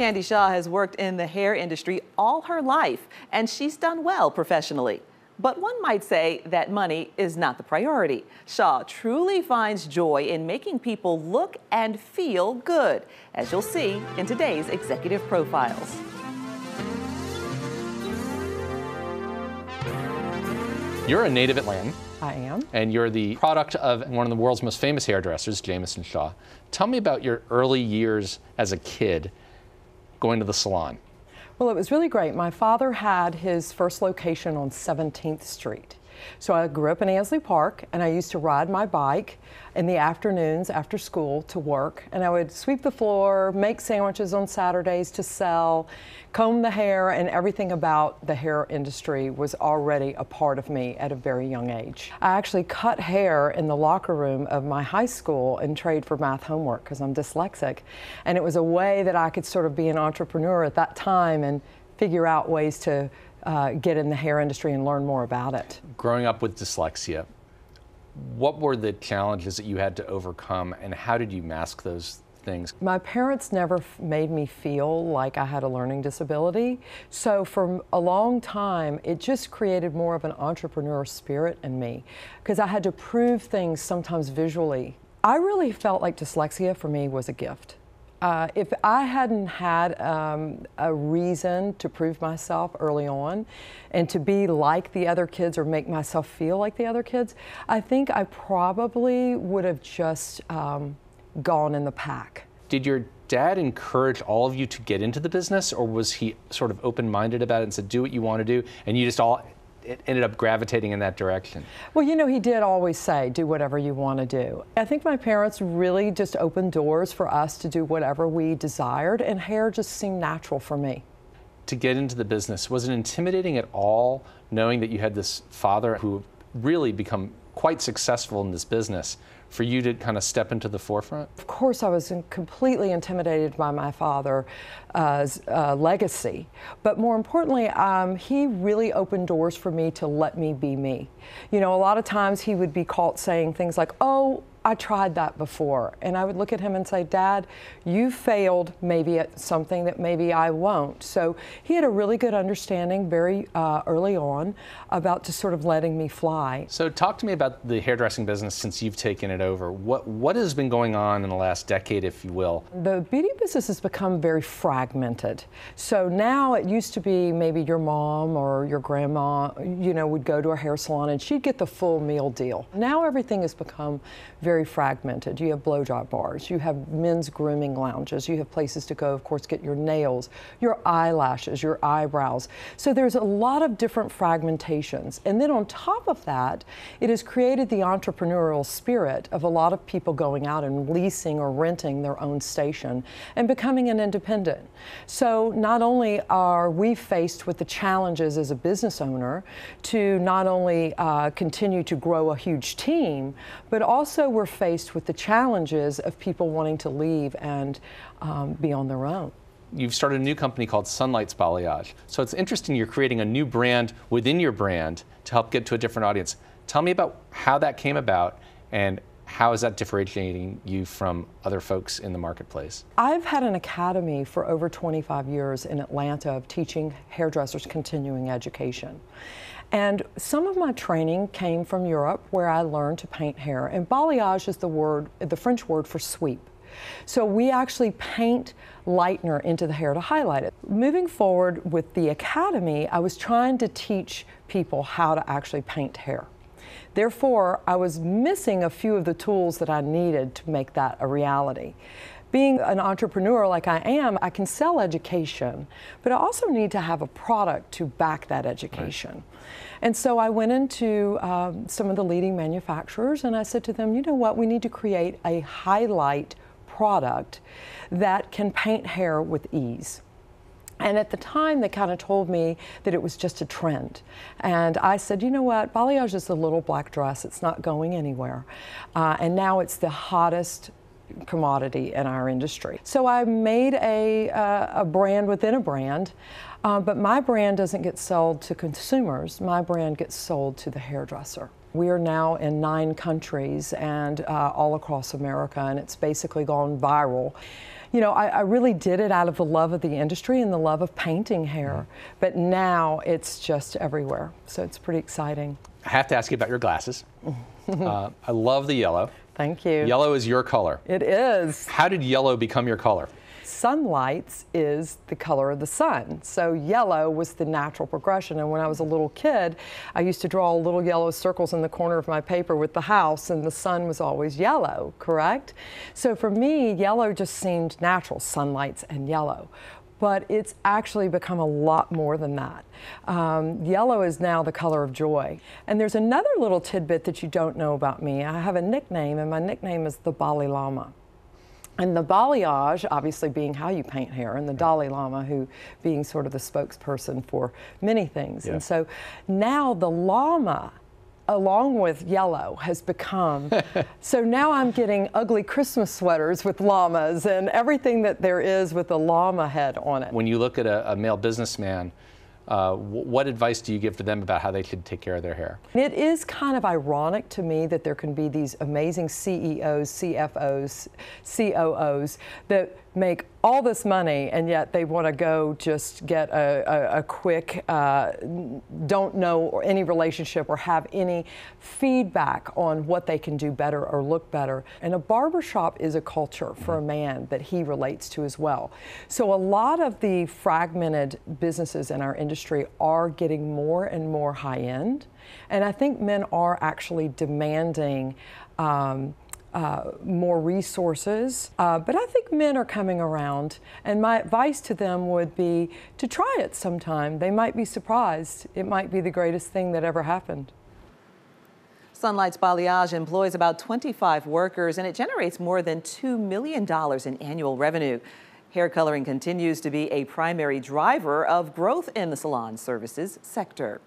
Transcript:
Candy Shaw has worked in the hair industry all her life, and she's done well professionally. But one might say that money is not the priority. Shaw truly finds joy in making people look and feel good, as you'll see in today's Executive Profiles. You're a native Atlantan. I am. And you're the product of one of the world's most famous hairdressers, Jamison Shaw. Tell me about your early years as a kid going to the salon. Well, it was really great. My father had his first location on 17th Street. So I grew up in Ansley Park, and I used to ride my bike in the afternoons after school to work, and I would sweep the floor, make sandwiches on Saturdays to sell, comb the hair, and everything about the hair industry was already a part of me at a very young age. I actually cut hair in the locker room of my high school and trade for math homework because I'm dyslexic, and it was a way that I could sort of be an entrepreneur at that time and figure out ways to get in the hair industry and learn more about it. Growing up with dyslexia, what were the challenges that you had to overcome, and how did you mask those things? My parents never made me feel like I had a learning disability, so for a long time it just created more of an entrepreneur spirit in me because I had to prove things sometimes visually. I really felt like dyslexia for me was a gift. If I hadn't had a reason to prove myself early on and to be like the other kids or make myself feel like the other kids, I think I probably would have just gone in the pack. Did your dad encourage all of you to get into the business, or was he sort of open-minded about it and said, do what you want to do, and you just all ended up gravitating in that direction? Well, you know, he did always say, do whatever you want to do. I think my parents really just opened doors for us to do whatever we desired, and hair just seemed natural for me. To get into the business, was it intimidating at all, knowing that you had this father who really become quite successful in this business, for you to kind of step into the forefront? Of course, I was completely intimidated by my father's legacy, but more importantly, he really opened doors for me to let me be me. You know, a lot of times he would be caught saying things like, "Oh, I tried that before," and I would look at him and say, "Dad, you failed maybe at something that maybe I won't." So he had a really good understanding very early on about just sort of letting me fly. So talk to me about the hairdressing business since you've taken it over. What has been going on in the last decade, if you will? The beauty business has become very fragmented. So now it used to be maybe your mom or your grandma, you know, would go to a hair salon and she'd get the full meal deal. Now everything has become very fragmented. You have blowjob bars, you have men's grooming lounges, you have places to go, of course, get your nails, your eyelashes, your eyebrows. So there's a lot of different fragmentations. And then on top of that, it has created the entrepreneurial spirit of a lot of people going out and leasing or renting their own station and becoming an independent. So not only are we faced with the challenges as a business owner to not only continue to grow a huge team, but also we're faced with the challenges of people wanting to leave and be on their own. You've started a new company called Sunlight's Balayage. So it's interesting you're creating a new brand within your brand to help get to a different audience. Tell me about how that came about and how is that differentiating you from other folks in the marketplace? I've had an academy for over 25 years in Atlanta of teaching hairdressers continuing education. And some of my training came from Europe, where I learned to paint hair. And balayage is the French word for sweep. So we actually paint lightener into the hair to highlight it. Moving forward with the academy, I was trying to teach people how to actually paint hair. Therefore, I was missing a few of the tools that I needed to make that a reality. Being an entrepreneur like I am, I can sell education, but I also need to have a product to back that education. Right. And so I went into some of the leading manufacturers and I said to them, you know what, we need to create a highlight product that can paint hair with ease. And at the time, they kind of told me that it was just a trend. And I said, you know what, balayage is a little black dress. It's not going anywhere. And now it's the hottest commodity in our industry. So I made a brand within a brand, but my brand doesn't get sold to consumers. My brand gets sold to the hairdresser. We are now in 9 countries and all across America, and it's basically gone viral. you know, I really did it out of the love of the industry and the love of painting hair. But now it's just everywhere. So it's pretty exciting. I have to ask you about your glasses. I love the yellow. Thank you. Yellow is your color. It is. How did yellow become your color? Sunlights is the color of the sun. So yellow was the natural progression. And when I was a little kid, I used to draw little yellow circles in the corner of my paper with the house, and the sun was always yellow, correct? So for me, yellow just seemed natural, sunlights and yellow. But it's actually become a lot more than that. Yellow is now the color of joy. And there's another little tidbit that you don't know about me. I have a nickname, and my nickname is the Bali Lama. And the balayage, obviously being how you paint hair, and the Dalai Lama, who being sort of the spokesperson for many things. Yeah. And so now the llama, along with yellow, has become, so now I'm getting ugly Christmas sweaters with llamas and everything that there is with a llama head on it. When you look at a male businessman, what advice do you give to them about how they should take care of their hair? It is kind of ironic to me that there can be these amazing CEOs, CFOs, COOs that make all this money, and yet they want to go just get a quick, don't know any relationship or have any feedback on what they can do better or look better. And a barbershop is a culture for a man that he relates to as well. So a lot of the fragmented businesses in our industry are getting more and more high-end, and I think men are actually demanding more resources, but I think men are coming around, and my advice to them would be to try it sometime. They might be surprised. It might be the greatest thing that ever happened. Sunlight's Balayage employs about 25 workers, and it generates more than $2 million in annual revenue. Hair coloring continues to be a primary driver of growth in the salon services sector.